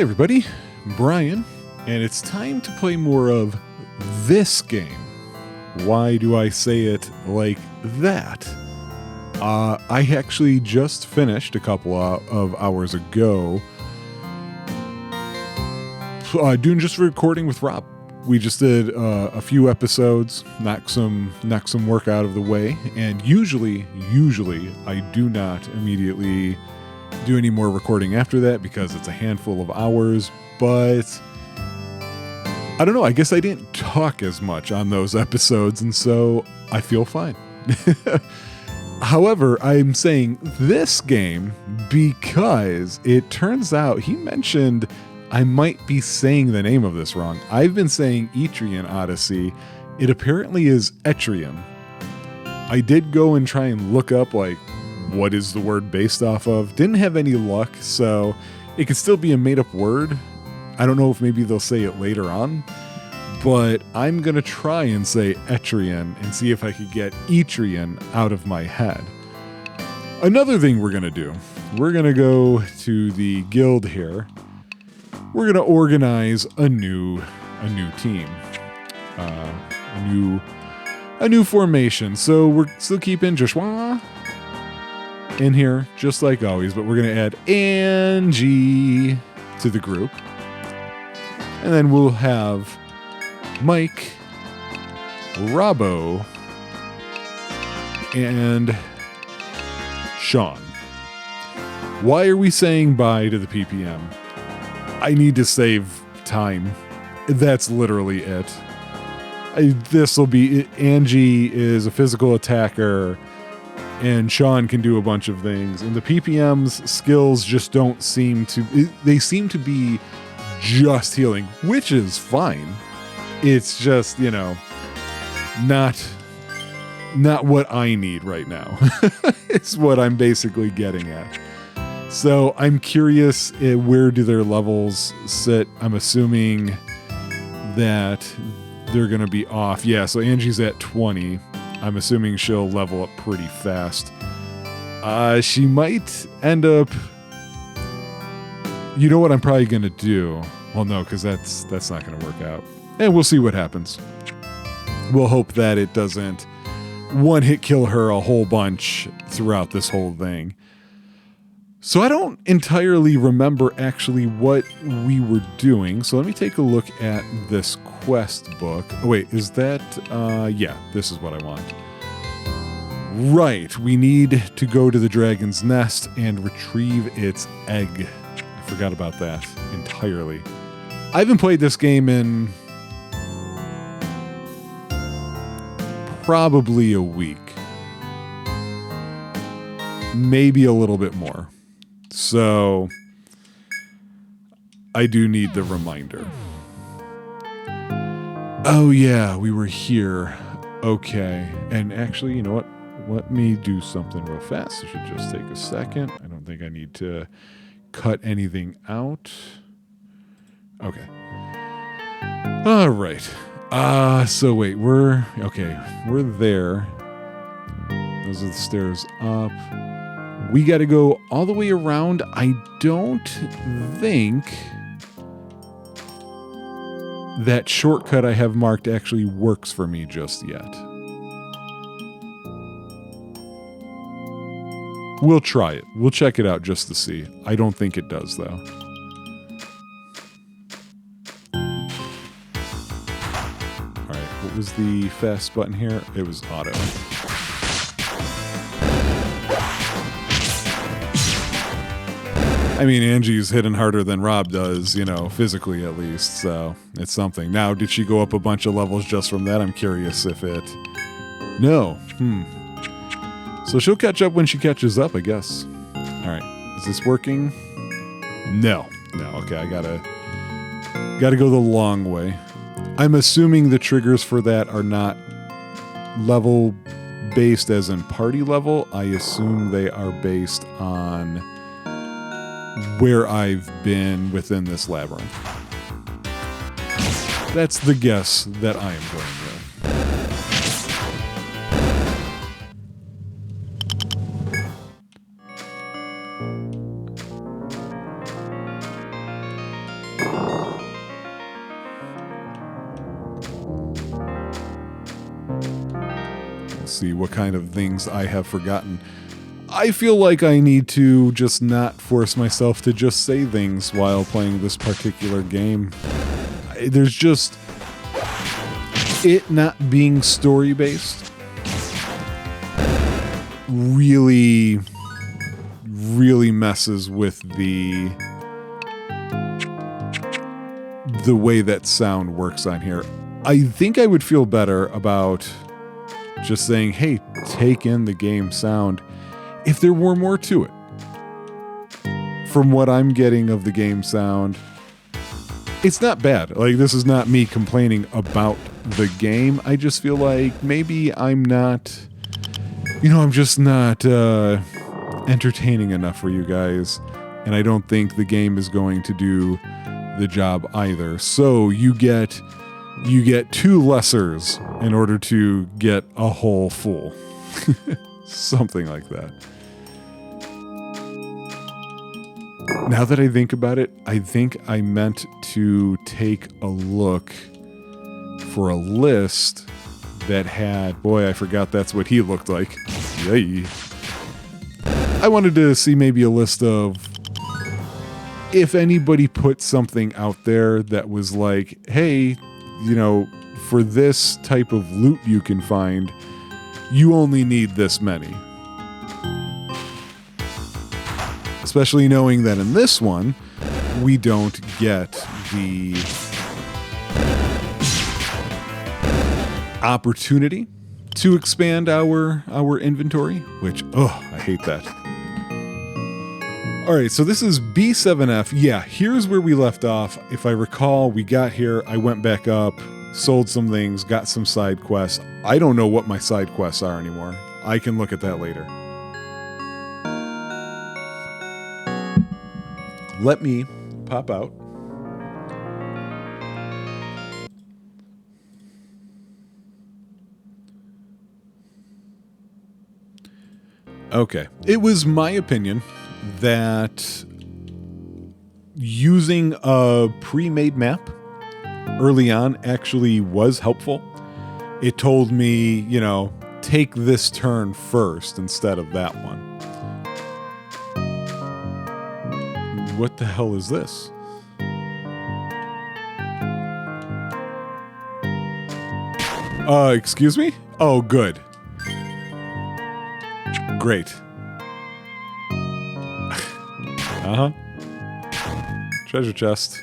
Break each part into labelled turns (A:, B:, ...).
A: Hey everybody, Brian, and it's time to play more of this game. Why do I say it like that? I actually just finished a couple of hours ago doing just a recording with Rob. We just did a few episodes, knocked some work out of the way, and usually I do not immediately do any more recording after that because it's a handful of hours, but I don't know, I guess I didn't talk as much on those episodes, and so I feel fine. However, I'm saying this game because it turns out he mentioned I might be saying the name of this wrong. I've been saying Etrian Odyssey. It apparently is Etrian. I did go and try and look up, like, what is the word based off of? Didn't have any luck, so it could still be a made-up word. I don't know if maybe they'll say it later on, but I'm going to try and say Etrian and see if I could get Etrian out of my head. Another thing we're going to do, we're going to go to the guild here. We're going to organize a new team, a new formation. So we're still keeping Joshua in here, just like always, but we're going to add Angie to the group. And then we'll have Mike, Robbo, and Sean. Why are we saying bye to the PPM? I need to save time. That's literally it. This will be... Angie is a physical attacker, and Sean can do a bunch of things. And the PPM's skills just don't seem to... They seem to be just healing, which is fine. It's just, you know, not what I need right now. It's what I'm basically getting at. So I'm curious, where do their levels sit? I'm assuming that they're going to be off. Yeah, so Angie's at 20. I'm assuming she'll level up pretty fast. She might end up... You know what I'm probably going to do? Well, no, because that's not going to work out. And we'll see what happens. We'll hope that it doesn't one-hit kill her a whole bunch throughout this whole thing. So I don't entirely remember actually what we were doing. So let me take a look at this quest book. Oh, wait, is that... yeah, this is what I want. Right, we need to go to the dragon's nest and retrieve its egg. I forgot about that entirely. I haven't played this game in probably a week. Maybe a little bit more. So I do need the reminder. Oh yeah, we were here. Okay. And actually, you know what? Let me do something real fast. It should just take a second. I don't think I need to cut anything out. Okay. All right. So wait, we're there. Those are the stairs up. We got to go all the way around. I don't think that shortcut I have marked actually works for me just yet. We'll try it. We'll check it out just to see. I don't think it does, though. All right, what was the fast button here? It was auto. I mean, Angie's hitting harder than Rob does, you know, physically at least, so it's something. Now, did she go up a bunch of levels just from that? I'm curious if it... No. So she'll catch up when she catches up, I guess. All right. Is this working? No. Okay, I gotta go the long way. I'm assuming the triggers for that are not level-based as in party level. I assume they are based on where I've been within this labyrinth. That's the guess that I am going with. see what kind of things I have forgotten. I feel like I need to just not force myself to just say things while playing this particular game. There's just it not being story-based really messes with the way that sound works on here. I think I would feel better about just saying, hey, take in the game sound if there were more to it. From what I'm getting of the game sound, it's not bad. Like, this is not me complaining about the game. I just feel like maybe I'm not, I'm just not entertaining enough for you guys. And I don't think the game is going to do the job either. So you get 2 lessers in order to get a whole full. Something like that. Now that I think about it, I think I meant to take a look for a list that had... Boy, I forgot that's what he looked like. Yay. I wanted to see maybe a list of if anybody put something out there that was like, hey, for this type of loot you can find, you only need this many. Especially knowing that in this one, we don't get the opportunity to expand our inventory, which, I hate that. All right, so this is B7F. Yeah, here's where we left off. If I recall, we got here, I went back up, sold some things, got some side quests. I don't know what my side quests are anymore. I can look at that later. Let me pop out. Okay. It was my opinion that using a pre-made map early on actually was helpful. It told me, take this turn first instead of that one. What the hell is this? Excuse me? Oh, good. Great. Uh-huh. Treasure chest.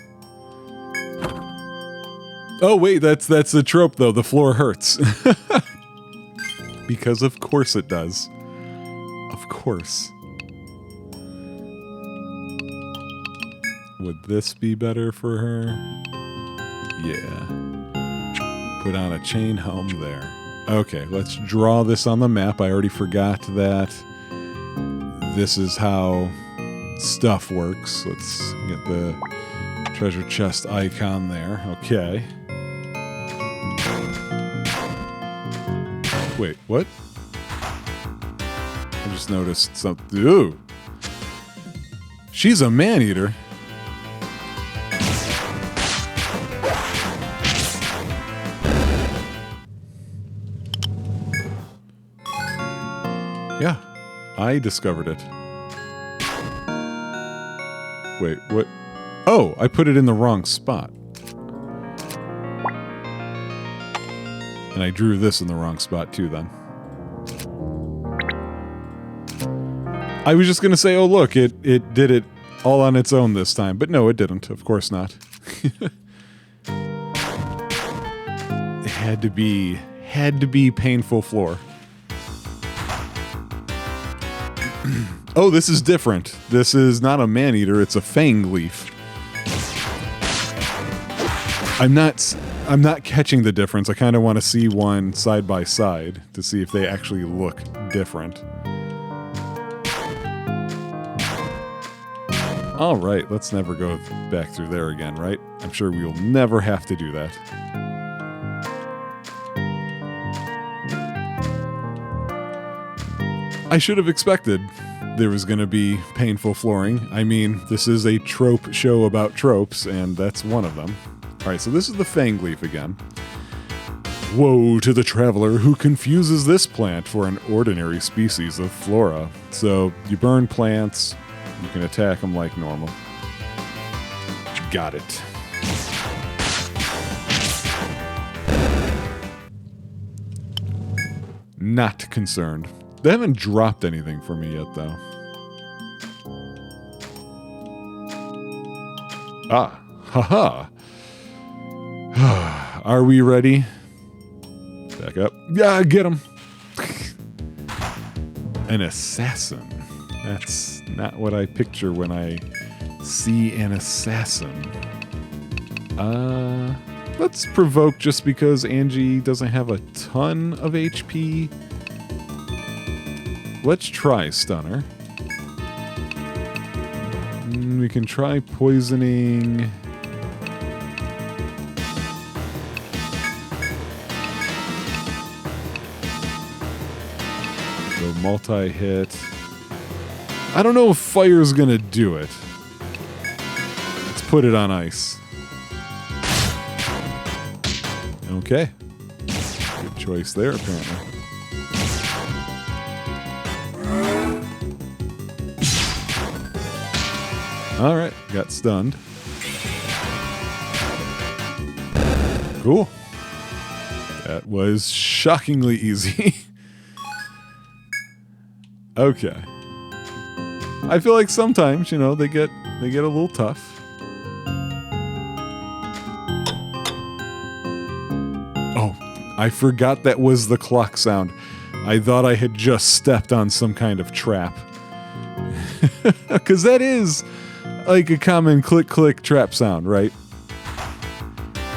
A: Oh, wait, that's the trope, though. The floor hurts. Because of course it does. Of course. Would this be better for her? Yeah. Put on a chain helm there. Okay, let's draw this on the map. I already forgot that this is how stuff works. Let's get the treasure chest icon there. Okay. Wait, what? I just noticed something. Ooh. She's a man-eater. Yeah, I discovered it. Wait, what? Oh, I put it in the wrong spot. And I drew this in the wrong spot too then. I was just gonna say, oh look, it did it all on its own this time. But no, it didn't. Of course not. It had to be painful floor. Oh, this is different. This is not a man-eater, it's a fang leaf. I'm not catching the difference. I kind of want to see one side by side to see if they actually look different. All right, let's never go back through there again, right? I'm sure we'll never have to do that. I should have expected there was going to be painful flooring. I mean, this is a trope show about tropes, and that's one of them. All right, so this is the fang leaf again. Woe to the traveler who confuses this plant for an ordinary species of flora. So you burn plants, you can attack them like normal. Got it. Not concerned. They haven't dropped anything for me yet, though. Ah, haha. Are we ready? Back up. Yeah, get him. An assassin. That's not what I picture when I see an assassin. Let's provoke just because Angie doesn't have a ton of HP. Let's try Stunner. We can try poisoning. So multi-hit. I don't know if fire's gonna do it. Let's put it on ice. Okay. Good choice there, apparently. Alright, got stunned. Cool. That was shockingly easy. Okay. I feel like sometimes, you know, they get a little tough. Oh, I forgot that was the clock sound. I thought I had just stepped on some kind of trap. Because that is like a common click-click trap sound, right?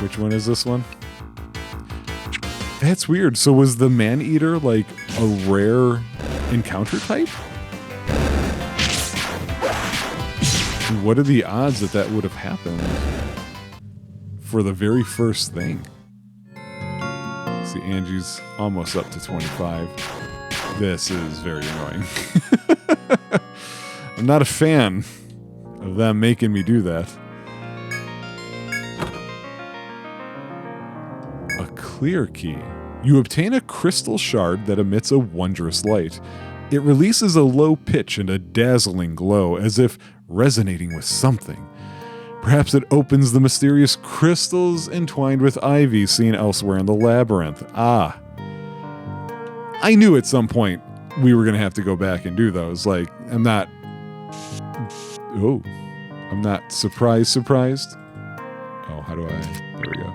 A: Which one is this one? That's weird. So was the man-eater like a rare encounter type? What are the odds that that would have happened for the very first thing? See, Angie's almost up to 25. This is very annoying. I'm not a fan of them making me do that. A clear key. You obtain a crystal shard that emits a wondrous light. It releases a low pitch and a dazzling glow, as if resonating with something. Perhaps it opens the mysterious crystals entwined with ivy seen elsewhere in the labyrinth. Ah. I knew at some point we were going to have to go back and do those. Like, I'm not surprised. Oh, how do I... There we go.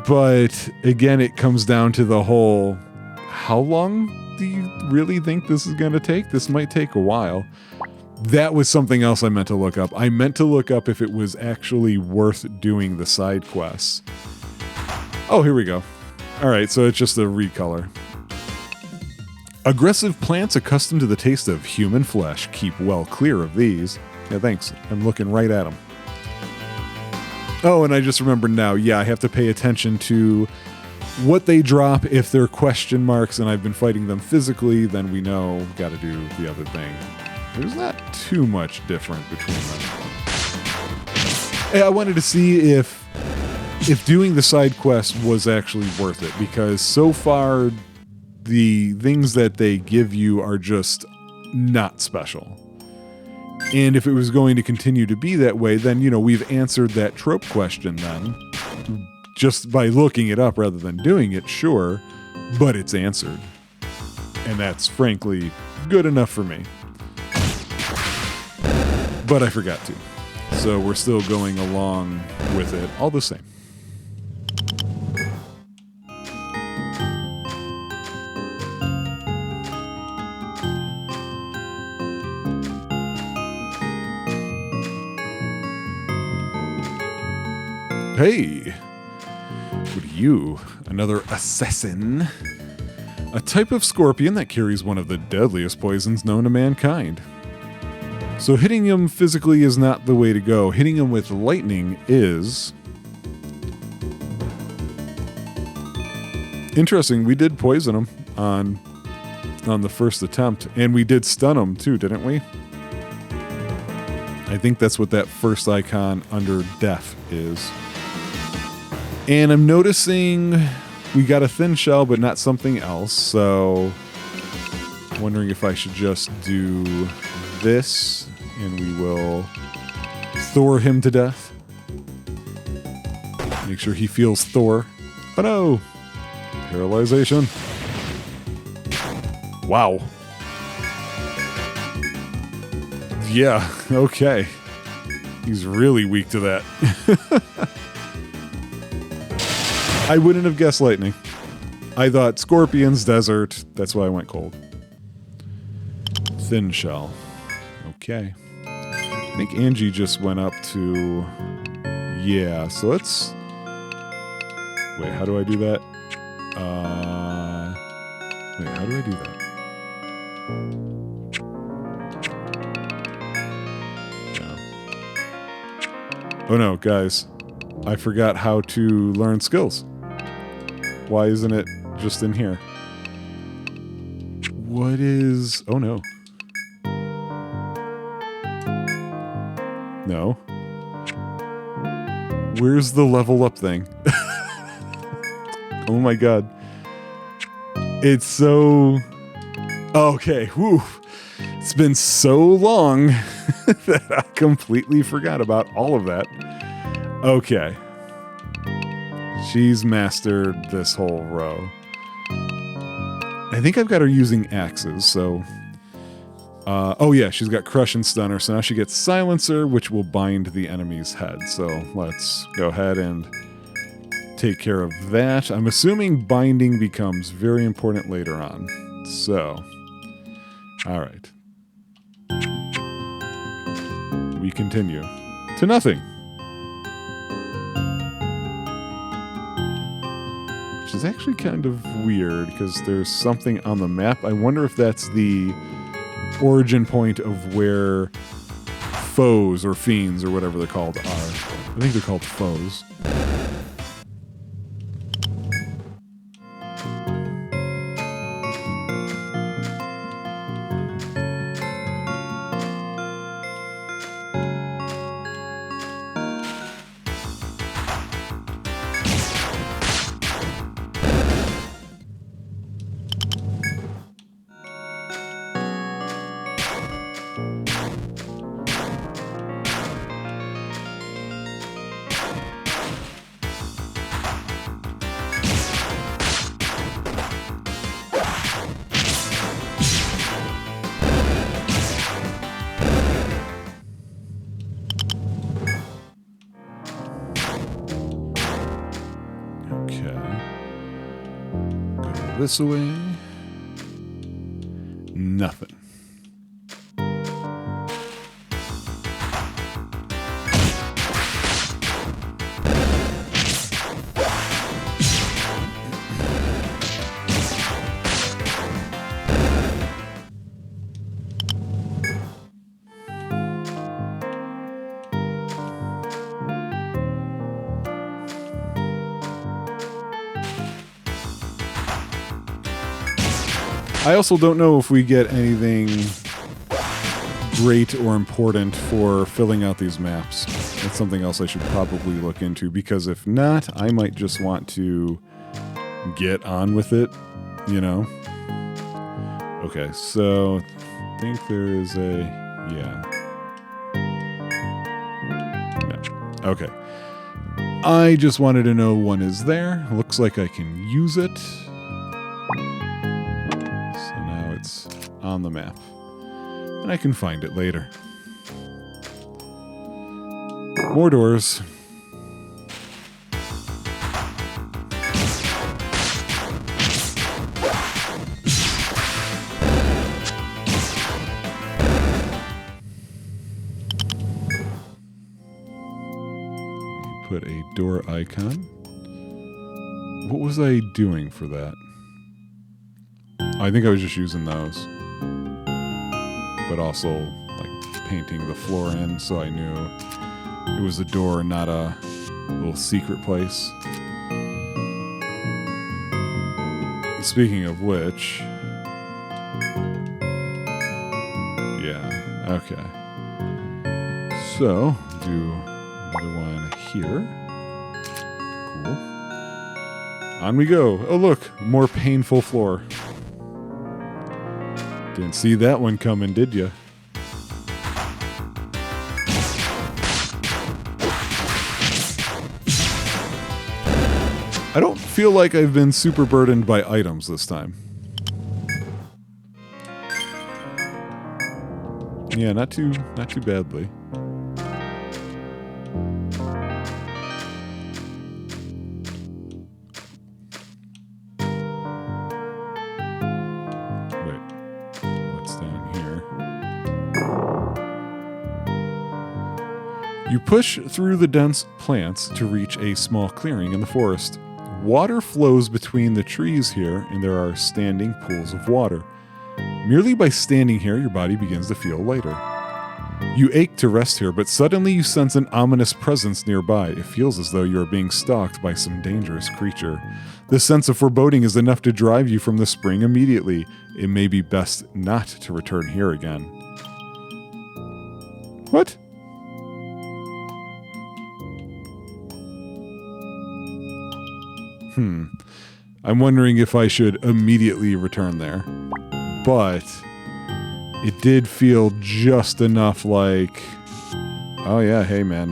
A: But, again, it comes down to the whole... How long do you really think this is going to take? This might take a while. That was something else I meant to look up. I meant to look up if it was actually worth doing the side quests. Oh, here we go. Alright, so it's just a recolor. Aggressive plants accustomed to the taste of human flesh keep well clear of these. Yeah, thanks. I'm looking right at them. Oh, and I just remembered now. Yeah, I have to pay attention to what they drop. If they're question marks and I've been fighting them physically, then we know got to do the other thing. There's not too much different between them. Hey, I wanted to see if doing the side quest was actually worth it, because so far the things that they give you are just not special. And if it was going to continue to be that way, then, you know, we've answered that trope question then. Just by looking it up rather than doing it, sure, but it's answered. And that's, frankly, good enough for me. But I forgot to. So we're still going along with it all the same. Hey! What are you? Another assassin? A type of scorpion that carries one of the deadliest poisons known to mankind. So hitting him physically is not the way to go. Hitting him with lightning is... Interesting, we did poison him on the first attempt. And we did stun him too, didn't we? I think that's what that first icon under death is. And I'm noticing we got a thin shell, but not something else. So wondering if I should just do this and we will Thor him to death. Make sure he feels Thor. Oh no! Paralyzation. Wow. Yeah, okay. He's really weak to that. I wouldn't have guessed lightning. I thought scorpions, desert. That's why I went cold. Thin shell. Okay. I think Angie just went up to... Yeah, so let's... Wait, how do I do that? Wait, how do I do that? Yeah. Oh no, guys. I forgot how to learn skills. Why isn't it just in here? What is... Oh no. No. Where's the level up thing? Oh my god. It's so... Okay, whew. It's been so long that I completely forgot about all of that. Okay. She's mastered this whole row. I think I've got her using axes, so... oh yeah, she's got Crush and Stunner, so now she gets Silencer, which will bind the enemy's head. So let's go ahead and take care of that. I'm assuming binding becomes very important later on. So, alright. We continue to nothing. Which is actually kind of weird, because there's something on the map. I wonder if that's the origin point of where foes or fiends or whatever they're called are. I think they're called foes. This away. Nothing. I also don't know if we get anything great or important for filling out these maps. That's something else I should probably look into, because if not, I might just want to get on with it, you know? Okay, so I think there is a... yeah. No. Okay. I just wanted to know one is there. Looks like I can use it. It's on the map, and I can find it later. More doors. Put a door icon. What was I doing for that? I think I was just using those, but also like painting the floor in so I knew it was a door, not a little secret place. Speaking of which, yeah, okay. So do another one here. Cool. On we go. Oh, look, more painful floor. Didn't see that one coming, did you? I don't feel like I've been super burdened by items this time. Yeah, not too badly. You push through the dense plants to reach a small clearing in the forest. Water flows between the trees here, and there are standing pools of water. Merely by standing here, your body begins to feel lighter. You ache to rest here, but suddenly you sense an ominous presence nearby. It feels as though you are being stalked by some dangerous creature. This sense of foreboding is enough to drive you from the spring immediately. It may be best not to return here again. What? I'm wondering if I should immediately return there. But it did feel just enough like, oh yeah, hey man,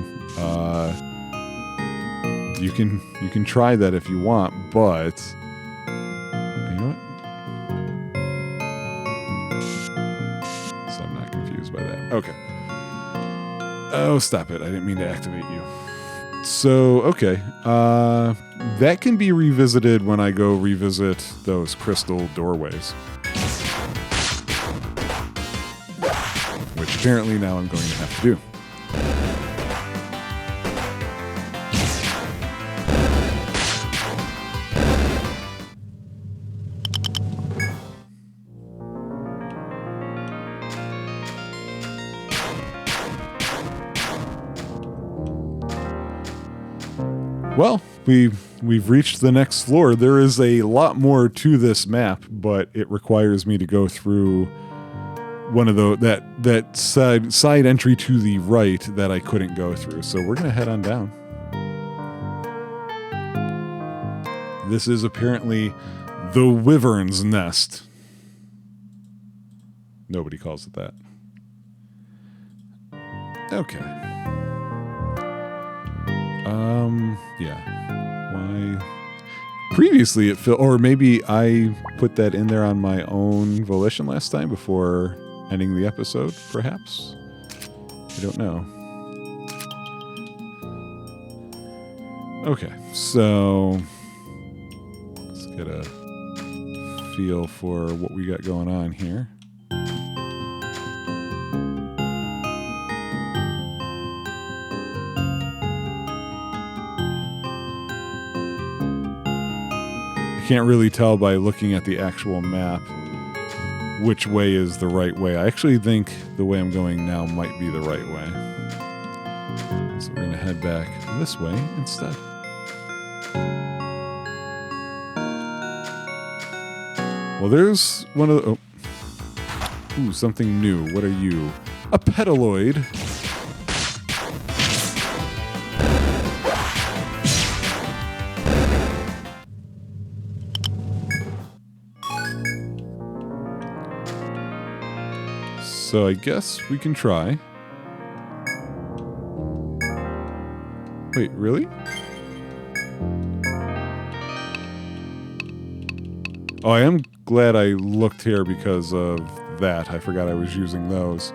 A: you can try that if you want, but you know what? So I'm not confused by that. Okay. Oh, stop it. I didn't mean to activate you. So, okay. That can be revisited when I go revisit those crystal doorways. Which apparently now I'm going to have to do. Well, we've reached the next floor. There is a lot more to this map, but it requires me to go through one of that side entry to the right that I couldn't go through. So we're gonna head on down. This is apparently the Wyvern's Nest. Nobody calls it that. Okay. Yeah. Why? Previously it felt, or maybe I put that in there on my own volition last time before ending the episode, perhaps? I don't know. Okay, so let's get a feel for what we got going on here. Can't really tell by looking at the actual map which way is the right way. I actually think the way I'm going now might be the right way. So we're going to head back this way instead. Well, there's one of the... Oh. Ooh, something new. What are you? A petaloid. So I guess we can try. Wait, really? Oh, I am glad I looked here because of that. I forgot I was using those.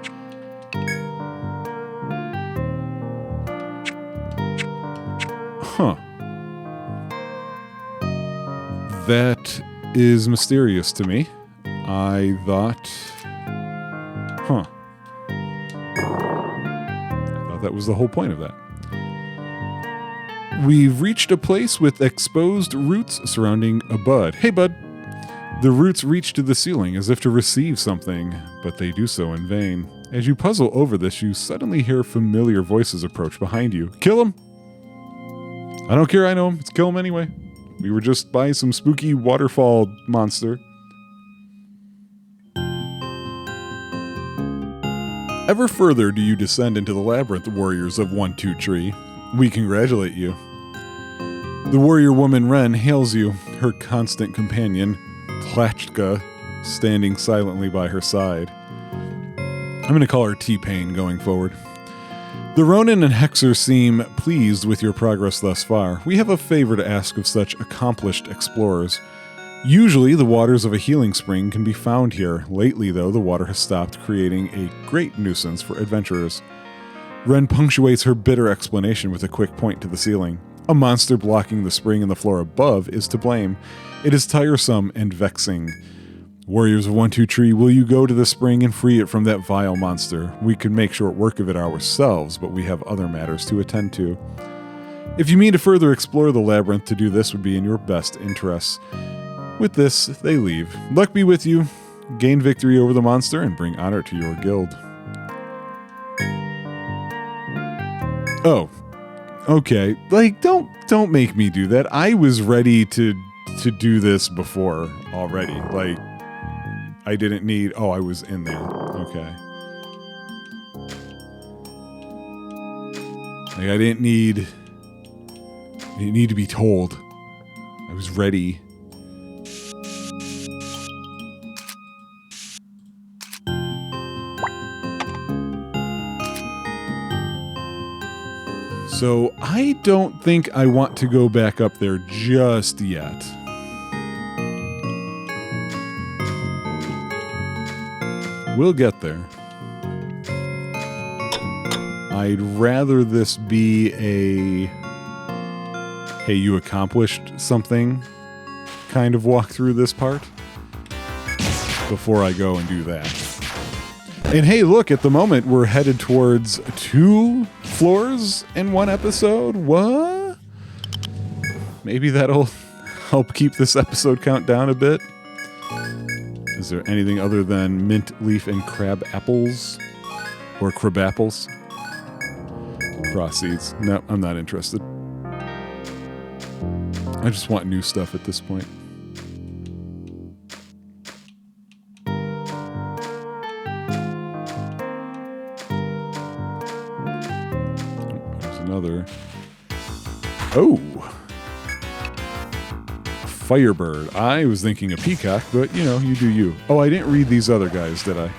A: Huh. That is mysterious to me. I thought... Huh. I thought that was the whole point of that. We've reached a place with exposed roots surrounding a bud. Hey, bud. The roots reach to the ceiling as if to receive something, but they do so in vain. As you puzzle over this, you suddenly hear familiar voices approach behind you. Kill him! I don't care, I know him. Let's kill him anyway. We were just by some spooky waterfall monster. Ever further do you descend into the labyrinth, warriors of 1-2 Tree. We congratulate you. The warrior woman Wren hails you. her constant companion, Tlatchka, standing silently by her side. I'm going to call her T-Pain going forward. The Ronin and Hexer seem pleased with your progress thus far. We have a favor to ask of such accomplished explorers. Usually, the waters of a healing spring can be found here. Lately, though, the water has stopped, creating a great nuisance for adventurers. Ren punctuates her bitter explanation with a quick point to the ceiling. A monster blocking the spring and the floor above is to blame. It is tiresome and vexing. Warriors of 1-2 Tree, will you go to the spring and free it from that vile monster? We could make short work of it ourselves, but we have other matters to attend to. If you mean to further explore the labyrinth, to do this would be in your best interests. With this, they leave. Luck be with you. Gain victory over the monster and bring honor to your guild. Oh, okay. Like, don't make me do that. I was ready to do this before already. Like, I didn't need... Oh, I was in there. Okay. Like, I didn't need to be told. I was ready. So I don't think I want to go back up there just yet. We'll get there. I'd rather this be a, hey, you accomplished something kind of walk through this part before I go and do that. And hey, look, at the moment we're headed towards 2 floors in 1 episode. What? Maybe that'll help keep this episode count down a bit. Is there anything other than mint leaf and crab apples? Or crab apples? Cross seeds. No, I'm not interested. I just want new stuff at this point. There's another. Oh! Firebird. I was thinking a peacock, but you know, you do you. Oh, I didn't read these other guys, did I?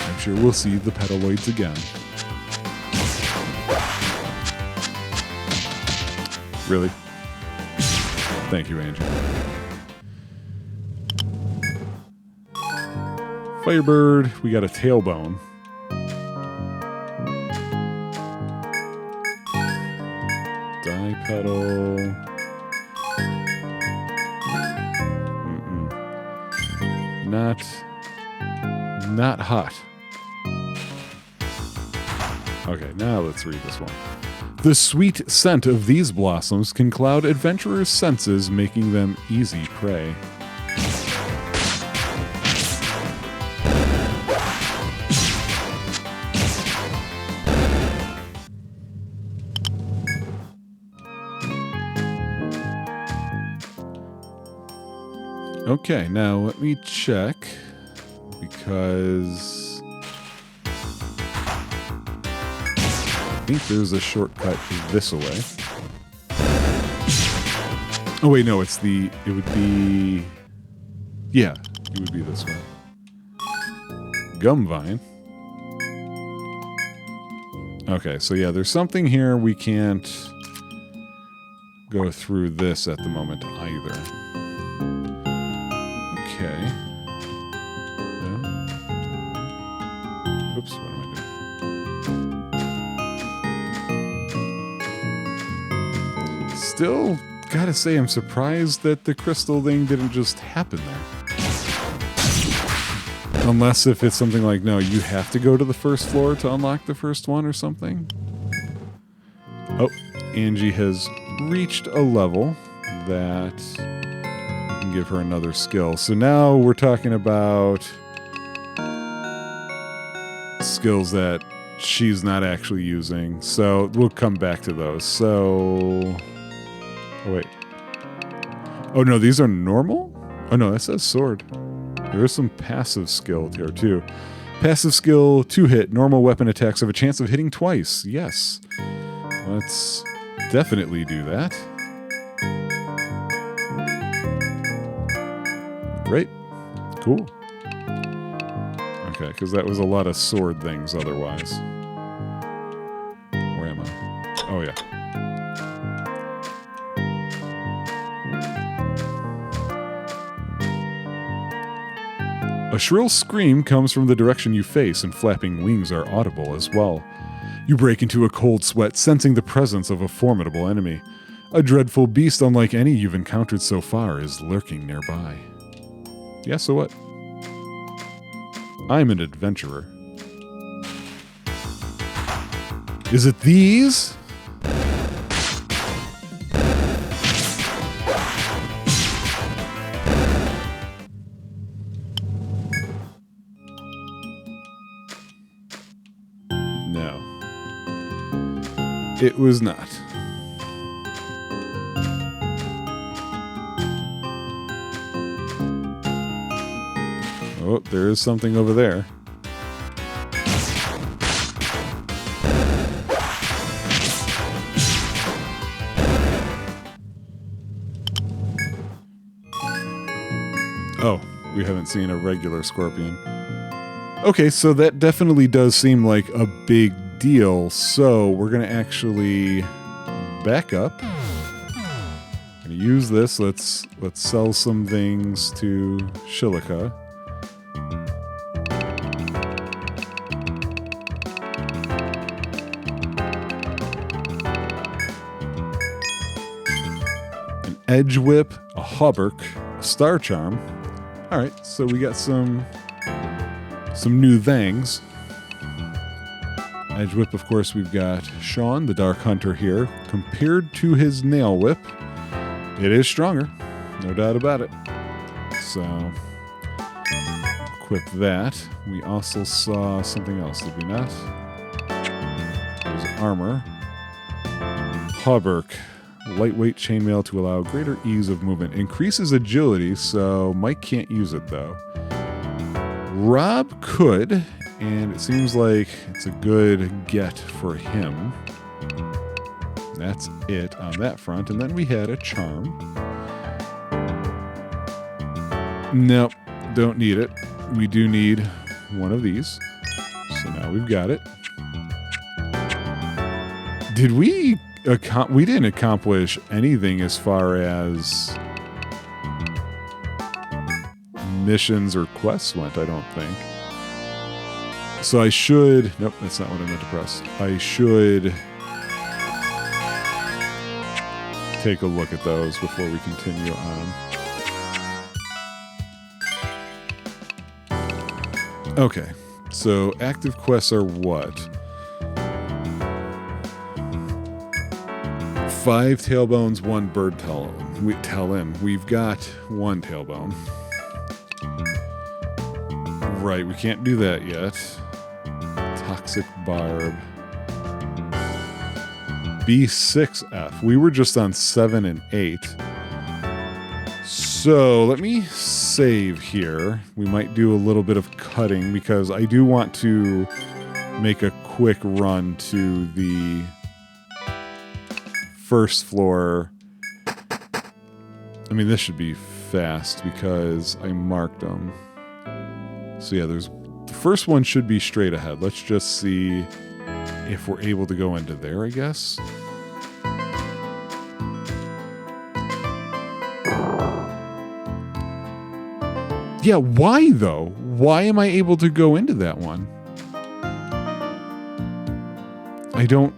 A: I'm sure we'll see the petaloids again. Really? Thank you, Angie. Firebird. We got a tailbone. Dipetal. Not hot. Okay, now let's read this one. The sweet scent of these blossoms can cloud adventurers' senses, making them easy prey. Okay, now let me check, because I think there's a shortcut this way. Oh wait, no, it would be this way. Gumvine. Okay, so yeah, there's something here we can't go through this at the moment either. Okay. Oops, what am I doing? Still gotta say I'm surprised that the crystal thing didn't just happen there. Unless if it's something like, no, you have to go to the first floor to unlock the first one or something. Oh, Angie has reached a level that give her another skill. So now we're talking about skills that she's not actually using. So we'll come back to those. So, oh wait. Oh no, these are normal? Oh no, that says sword. There is some passive skill here too. Passive skill, 2-hit. Normal weapon attacks have a chance of hitting twice. Yes. Let's definitely do that. right? Cool. Okay, because that was a lot of sword things otherwise. Where am I? Oh, yeah. A shrill scream comes from the direction you face, and flapping wings are audible as well. You break into a cold sweat, sensing the presence of a formidable enemy. A dreadful beast unlike any you've encountered so far is lurking nearby. Yeah, so what? I'm an adventurer. Is it these? No. It was not. Oh, there is something over there. Oh, we haven't seen a regular scorpion. Okay, so that definitely does seem like a big deal. So we're going to actually back up. I'm going to use this. Let's sell some things to Shilika. An edge whip, a hauberk, a star charm. All right, so we got some new things. Edge whip, of course, we've got Sean, the Dark Hunter here. Compared to his nail whip, it is stronger, no doubt about it. So, equip that. We also saw something else, did we not? There's armor. Hauberk. Lightweight chainmail to allow greater ease of movement. Increases agility, so Mike can't use it, though. Rob could, and it seems like it's a good get for him. That's it on that front. And then we had a charm. Nope, don't need it. We do need one of these. So now we've got it. Did we didn't accomplish anything as far as missions or quests went, I don't think. So I should... Nope, that's not what I meant to press. I should take a look at those before we continue on. Okay, so active quests are what? 5 tailbones, 1 bird talon. We've got 1 tailbone. Right, we can't do that yet. Toxic barb. B6F. We were just on 7 and 8. So let me save here. We might do a little bit of cutting because I do want to make a quick run to the first floor. I mean, this should be fast because I marked them. So yeah, the first one should be straight ahead. Let's just see if we're able to go into there, I guess. Yeah, why though? Why am I able to go into that one? I don't...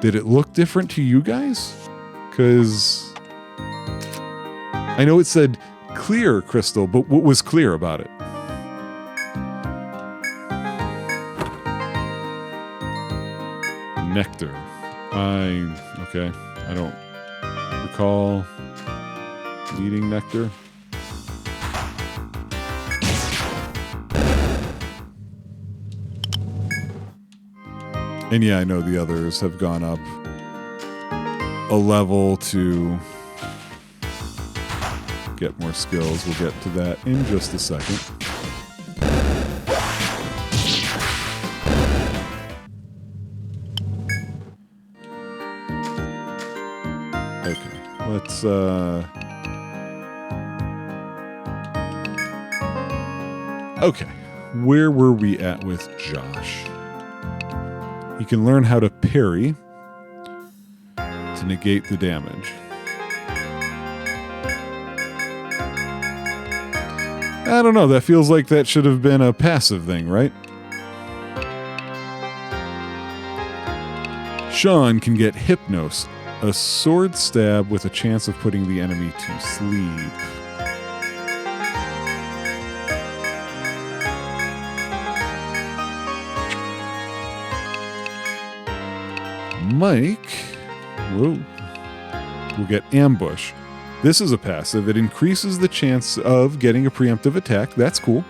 A: Did it look different to you guys? Because I know it said clear crystal, but what was clear about it? Nectar. Okay. I don't recall needing nectar. And yeah, I know the others have gone up a level to get more skills. We'll get to that in just a second. Okay, let's Okay, where were we at with Josh? He can learn how to parry to negate the damage. I don't know, that feels like that should have been a passive thing, right? Sean can get Hypnos, a sword stab with a chance of putting the enemy to sleep. Mike will get Ambush. This is a passive. It increases the chance of getting a preemptive attack. That's cool.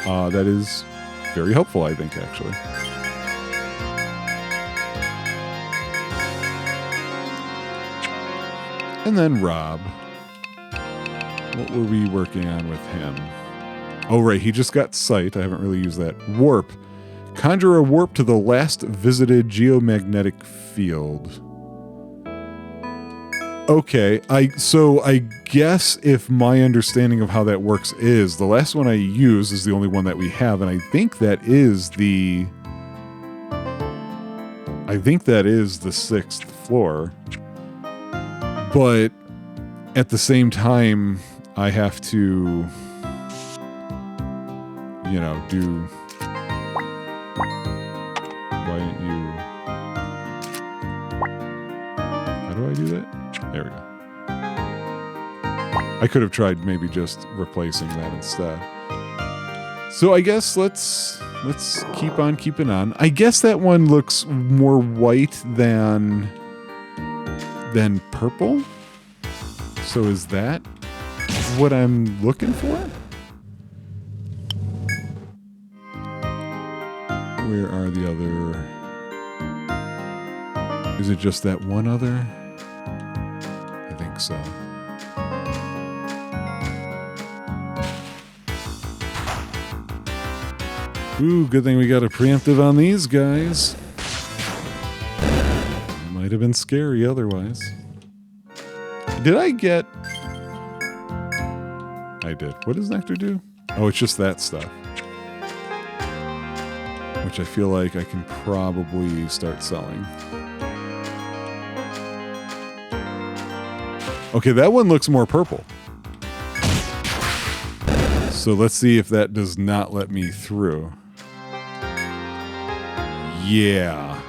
A: That is very helpful, I think, actually. And then Rob. What were we working on with him? Oh, right. He just got Sight. I haven't really used that. Warp. Conjure a warp to the last visited geomagnetic field. Okay, so I guess if my understanding of how that works is, the last one I use is the only one that we have, and I think that is the 6th floor. But at the same time, I have to, do... Why didn't you... How do I do that? There we go. I could have tried maybe just replacing that instead. So I guess let's keep on keeping on. I guess that one looks more white than purple. So is that what I'm looking for? Where are the other... Is it just that one other? I think so. Ooh, good thing we got a preemptive on these guys. It might have been scary otherwise. Did I get... I did. What does Nectar do? Oh, it's just that stuff. Which I feel like I can probably start selling. Okay, that one looks more purple. So let's see if that does not let me through. Yeah.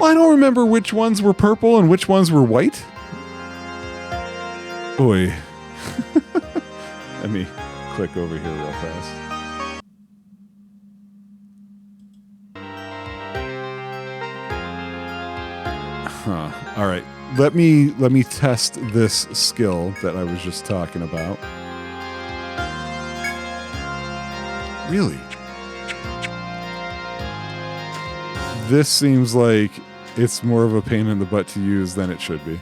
A: Well, I don't remember which ones were purple and which ones were white. Oy. Let me click over here real fast. Huh. All right. Let me test this skill that I was just talking about. Really? This seems like it's more of a pain in the butt to use than it should be.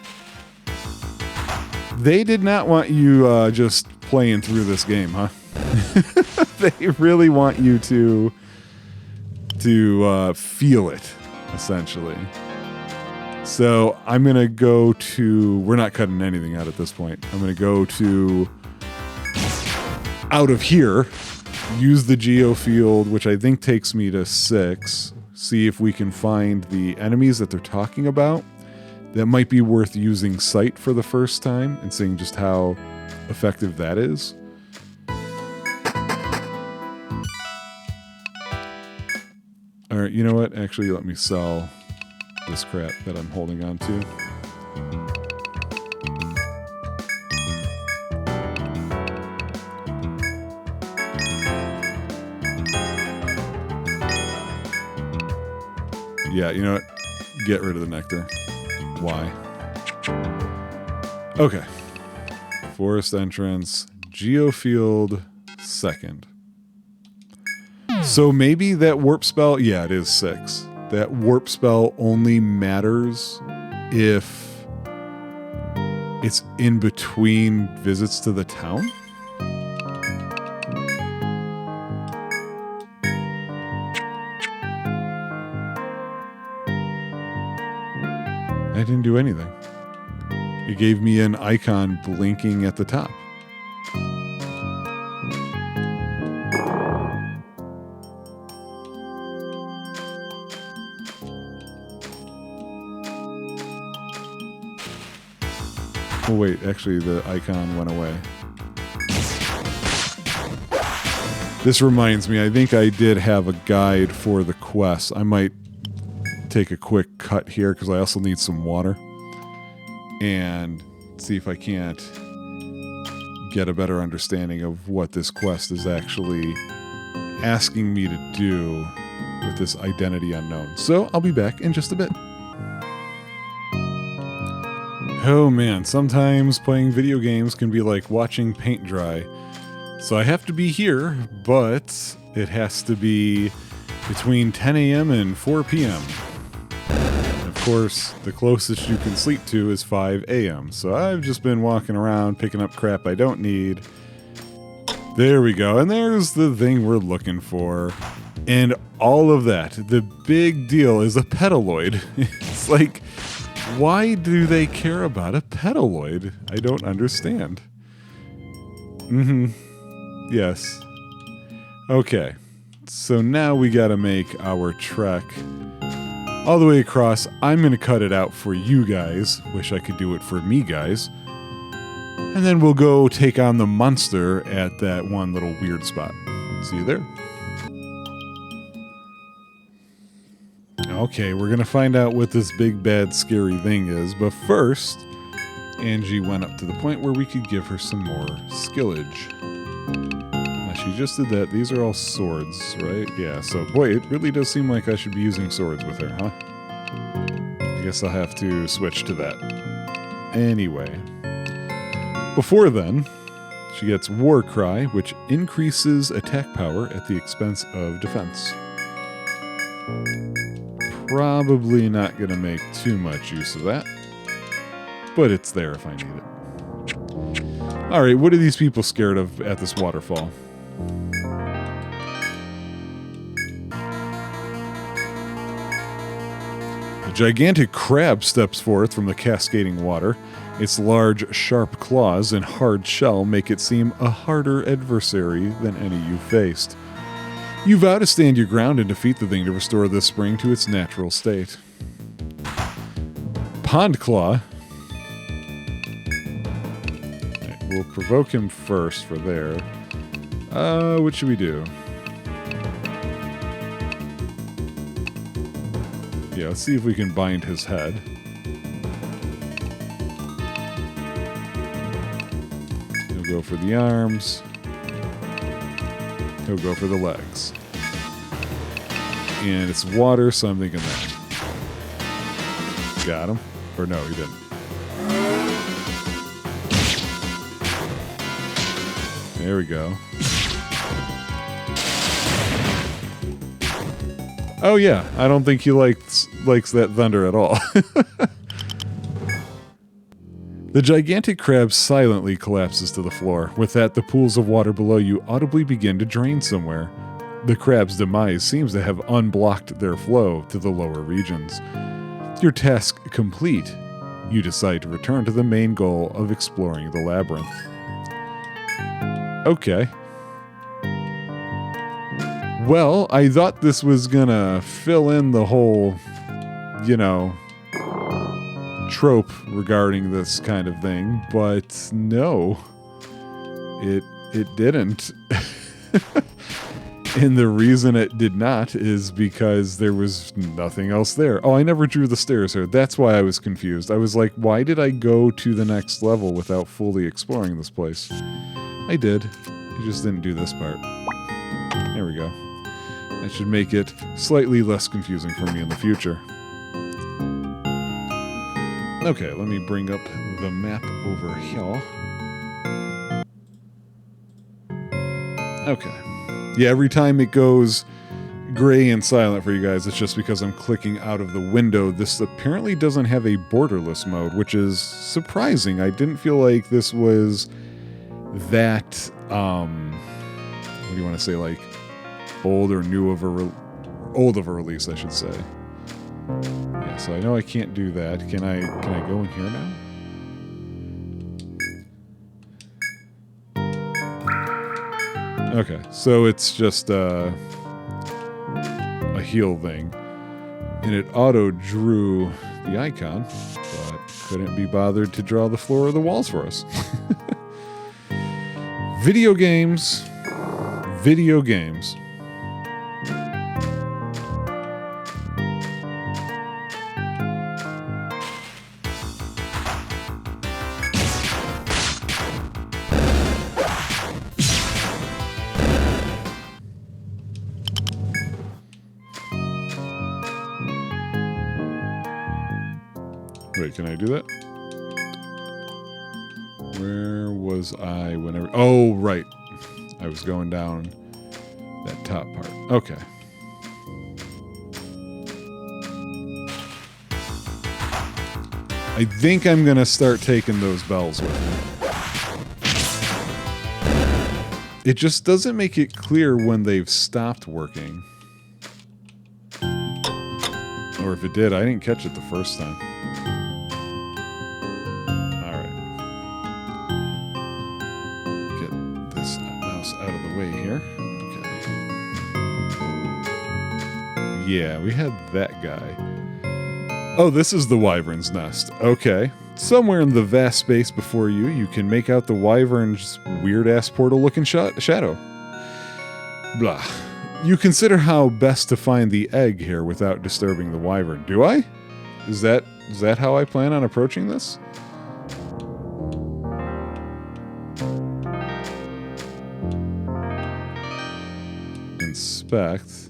A: They did not want you just playing through this game, huh? They really want you to feel it, essentially. So I'm going to go to... We're not cutting anything out at this point. I'm going to go to... Out of here, use the geofield, which I think takes me to 6. See if we can find the enemies that they're talking about. That might be worth using Sight for the first time and seeing just how effective that is. All right, you know what? Actually, let me sell this crap that I'm holding on to. Yeah, you know what? Get rid of the nectar. Why? Okay. Forest entrance, geofield, 2nd. So maybe that warp spell, yeah, it is 6. That warp spell only matters if it's in between visits to the town. I didn't do anything. It gave me an icon blinking at the top. Oh wait, actually the icon went away. This reminds me, I think I did have a guide for the quest. I might take a quick cut here because I also need some water. And see if I can't get a better understanding of what this quest is actually asking me to do with this identity unknown. So I'll be back in just a bit. Oh man, sometimes playing video games can be like watching paint dry. So I have to be here, but it has to be between 10 a.m. and 4 p.m. Of course, the closest you can sleep to is 5 a.m. So I've just been walking around picking up crap I don't need. There we go, and there's the thing we're looking for. And all of that, the big deal is a petaloid. It's like, why do they care about a petaloid? I don't understand. Yes. Okay. So now we gotta make our trek all the way across. I'm gonna cut it out for you guys. Wish I could do it for me, guys. And then we'll go take on the monster at that one little weird spot. See you there. Okay, we're gonna find out what this big bad scary thing is, but first, Angie went up to the point where we could give her some more skillage. She just did that. These are all swords, right? Yeah, so boy, it really does seem like I should be using swords with her, huh? I guess I'll have to switch to that. Anyway. Before then, she gets War Cry, which increases attack power at the expense of defense. Probably not going to make too much use of that, but it's there if I need it. Alright, what are these people scared of at this waterfall? A gigantic crab steps forth from the cascading water. Its large, sharp claws and hard shell make it seem a harder adversary than any you've faced. You vow to stand your ground and defeat the thing to restore this spring to its natural state. Pond Claw. Okay, we'll provoke him first for there. What should we do? Yeah, let's see if we can bind his head. He'll go for the arms. He'll go for the legs. And it's water, so I'm thinking that. Got him. Or no, he didn't. There we go. Oh yeah, I don't think he likes that thunder at all. The gigantic crab silently collapses to the floor. With that, the pools of water below you audibly begin to drain somewhere. The crab's demise seems to have unblocked their flow to the lower regions. Your task complete, you decide to return to the main goal of exploring the labyrinth. Okay. Well, I thought this was gonna fill in the whole, trope regarding this kind of thing, but no, it didn't. And the reason it did not is because there was nothing else there. Oh, I never drew the stairs here. That's why I was confused. I was like, why did I go to the next level without fully exploring this place? I did. I just didn't do this part. There we go. That should make it slightly less confusing for me in the future. Okay, let me bring up the map over here. Okay. Yeah, every time it goes gray and silent for you guys, it's just because I'm clicking out of the window. This apparently doesn't have a borderless mode, which is surprising. I didn't feel like this was that, what do you want to say, like, old or new of a old of a release, I should say. Yeah, so I know I can't do that. Can I go in here now? Okay, so it's just a heal thing. And it auto drew the icon, but couldn't be bothered to draw the floor or the walls for us. Video games. Video games. Wait, can I do that? Where was I whenever... Oh, right. I was going down that top part. Okay. I think I'm going to start taking those bells with me. It just doesn't make it clear when they've stopped working. Or if it did, I didn't catch it the first time. Yeah, we had that guy. Oh, this is the wyvern's nest. Okay. Somewhere in the vast space before you, you can make out the wyvern's weird-ass portal-looking shadow. Blah. You consider how best to find the egg here without disturbing the wyvern. Do I? Is that how I plan on approaching this? Inspect.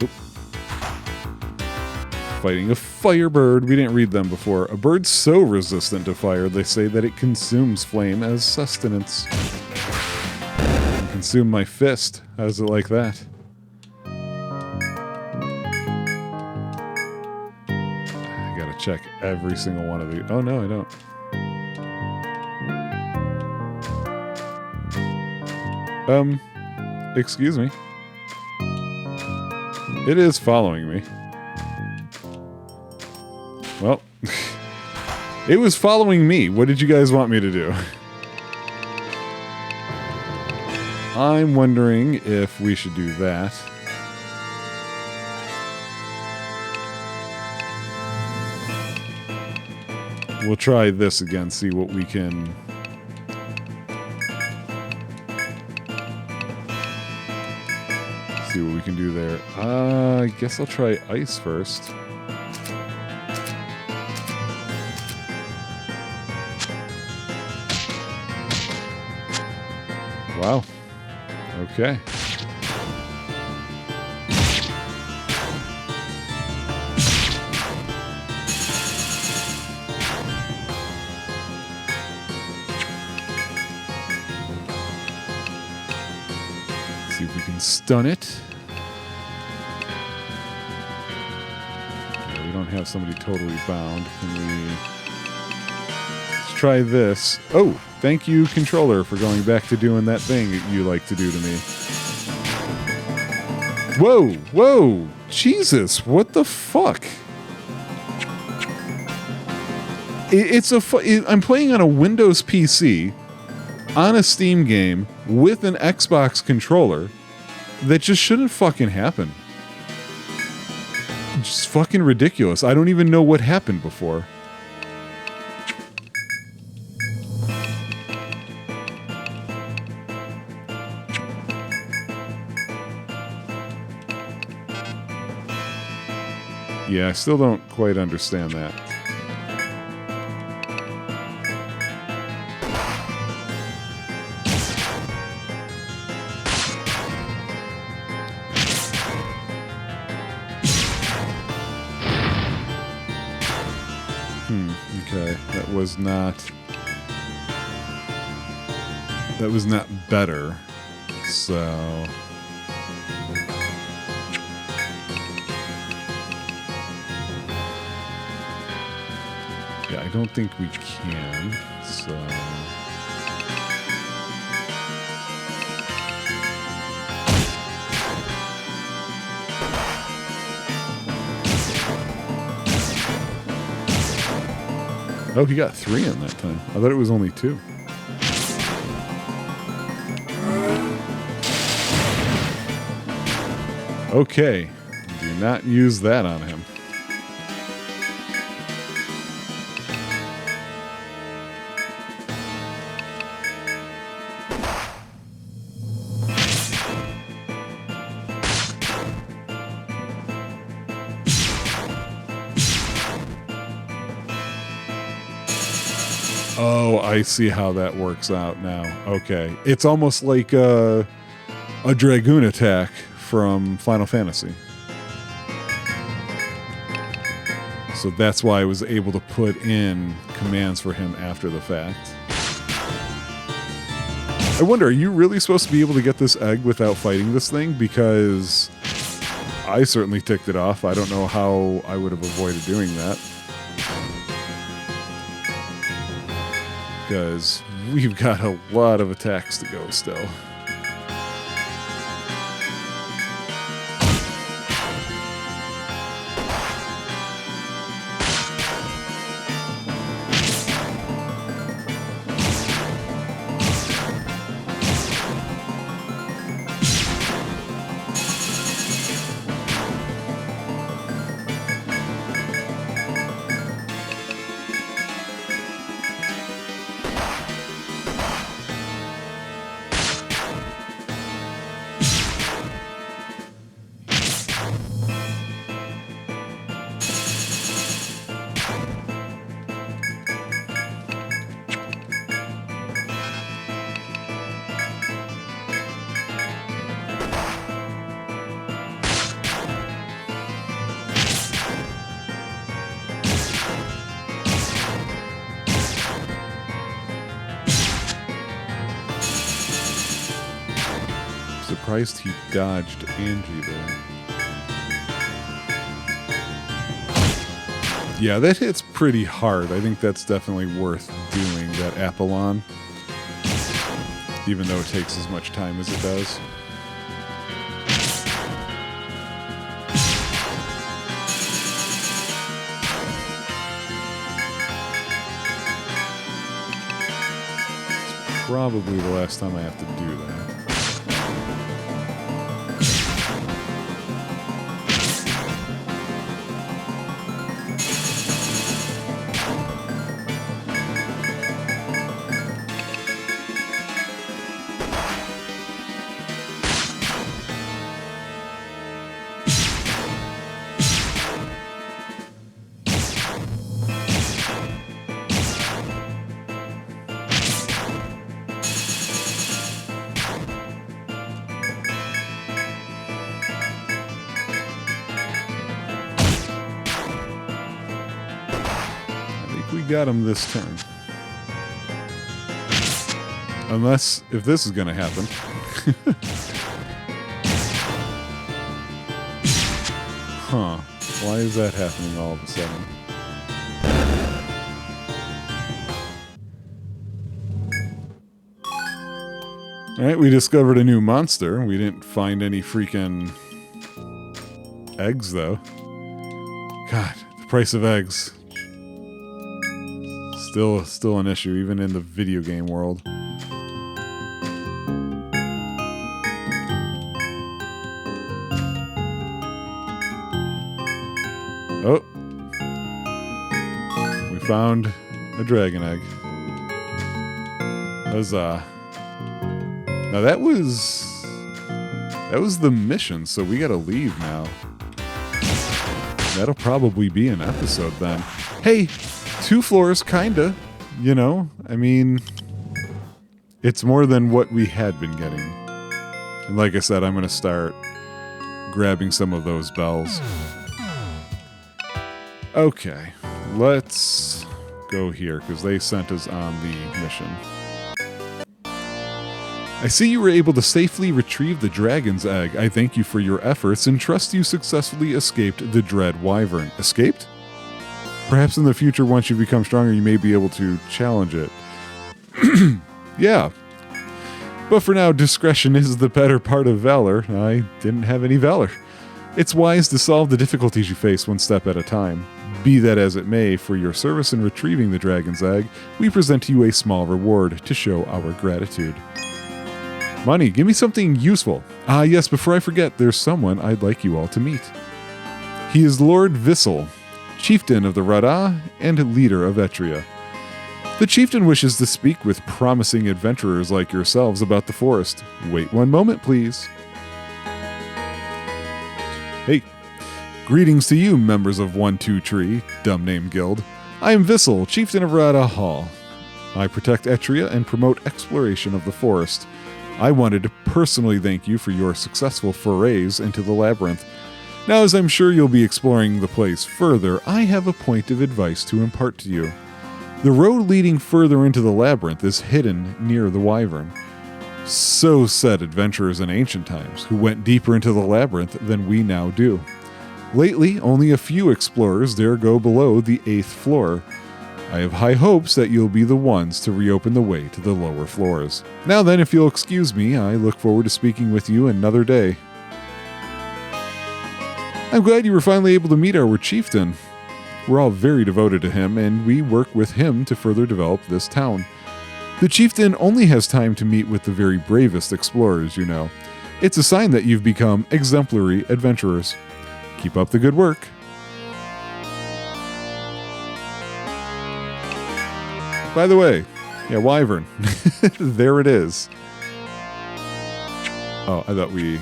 A: Oop. Fighting a firebird. We didn't read them before. A bird so resistant to fire, they say that it consumes flame as sustenance. Consume my fist. How's it like that? I gotta check every single one of these. Oh, no, I don't. Excuse me. It is following me. Well, it was following me. What did you guys want me to do? I'm wondering if we should do that. We'll try this again, see what we can... See what we can do there. I guess I'll try ice first. Wow. Okay. See if we can stun it. Yeah, we don't have somebody totally bound. Can we... Let's try this. Oh, thank you, controller, for going back to doing that thing that you like to do to me. Whoa, whoa, Jesus, what the fuck? I'm playing on a Windows PC on a Steam game with an Xbox controller. That just shouldn't fucking happen. Just fucking ridiculous. I don't even know what happened before. Yeah, I still don't quite understand that. Okay, that was not better, so... Yeah, I don't think we can, so... Oh, he got 3 in that time. I thought it was only 2. Okay. Do not use that on him. Oh, I see how that works out now. Okay. It's almost like a Dragoon attack from Final Fantasy. So that's why I was able to put in commands for him after the fact. I wonder, are you really supposed to be able to get this egg without fighting this thing? Because I certainly ticked it off. I don't know how I would have avoided doing that. Because we've got a lot of attacks to go still. Surprised he dodged Angie there. Yeah, that hits pretty hard. I think that's definitely worth doing, that Apollon. Even though it takes as much time as it does. It's probably the last time I have to do that. Got him this turn. Unless, if this is going to happen. Huh. Why is that happening all of a sudden? Alright, we discovered a new monster. We didn't find any freaking eggs, though. God, the price of eggs. Still an issue, even in the video game world. Oh. We found a dragon egg. Huzzah. Now that was the mission, so we gotta leave now. That'll probably be an episode then. Hey! 2 floors, kinda, you know? I mean, it's more than what we had been getting. And like I said, I'm gonna start grabbing some of those bells. Okay, let's go here, because they sent us on the mission. I see you were able to safely retrieve the dragon's egg. I thank you for your efforts and trust you successfully escaped the dread wyvern. Escaped? Perhaps in the future, once you become stronger, you may be able to challenge it. Yeah. But for now, discretion is the better part of valor. I didn't have any valor. It's wise to solve the difficulties you face one step at a time. Be that as it may, for your service in retrieving the dragon's egg, we present to you a small reward to show our gratitude. Money, give me something useful. Ah, yes, before I forget, there's someone I'd like you all to meet. He is Lord Vissel, chieftain of the Rada and leader of Etria. The chieftain wishes to speak with promising adventurers like yourselves about the forest. Wait one moment, please. Hey, greetings to you, members of 1-2 Tree, dumb name guild. I am Vissel, chieftain of Rada Hall. I protect Etria and promote exploration of the forest. I wanted to personally thank you for your successful forays into the labyrinth. Now, as I'm sure you'll be exploring the place further, I have a point of advice to impart to you. The road leading further into the labyrinth is hidden near the Wyvern. So said adventurers in ancient times, who went deeper into the labyrinth than we now do. Lately, only a few explorers dare go below the 8th floor. I have high hopes that you'll be the ones to reopen the way to the lower floors. Now then, if you'll excuse me, I look forward to speaking with you another day. I'm glad you were finally able to meet our chieftain. We're all very devoted to him, and we work with him to further develop this town. The chieftain only has time to meet with the very bravest explorers, you know. It's a sign that you've become exemplary adventurers. Keep up the good work. By the way, yeah, Wyvern. There it is. Oh, I thought do you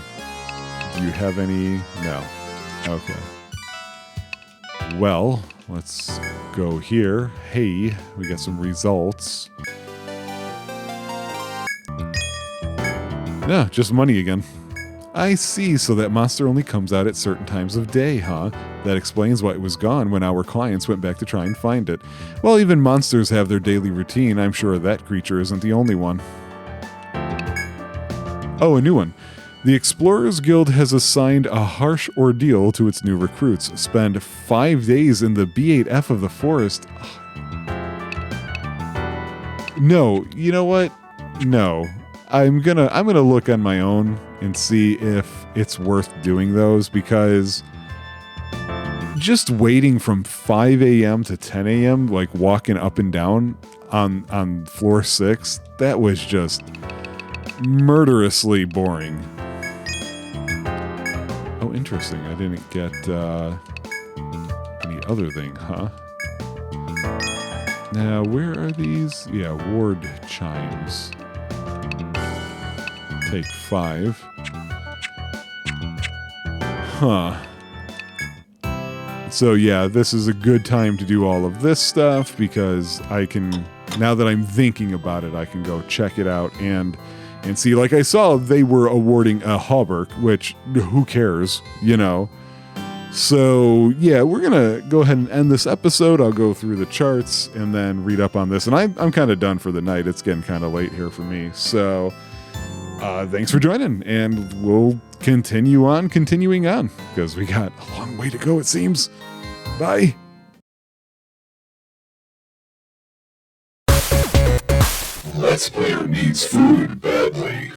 A: have any? No. Okay. Well, let's go here. Hey, we got some results. Yeah, just money again. I see, so that monster only comes out at certain times of day, huh? That explains why it was gone when our clients went back to try and find it. Well, even monsters have their daily routine. I'm sure that creature isn't the only one. Oh, a new one. The Explorers Guild has assigned a harsh ordeal to its new recruits. Spend 5 days in the B8F of the forest. No, you know what? No. I'm gonna look on my own and see if it's worth doing those, because just waiting from 5 a.m. to 10 a.m., like walking up and down on floor 6, that was just murderously boring. Oh, interesting. I didn't get any other thing, huh? Now, where are these? Yeah, ward chimes. Take 5. Huh. So yeah, this is a good time to do all of this stuff, because I can, now that I'm thinking about it, I can go check it out and see. Like, I saw they were awarding a hauberk, which who cares, you know? So yeah, we're gonna go ahead and end this episode. I'll go through the charts and then read up on this, and I'm kind of done for the night. It's getting kind of late here for me, so thanks for joining, and we'll continuing on, because we got a long way to go, it seems. Bye.
B: Let's Player needs food badly.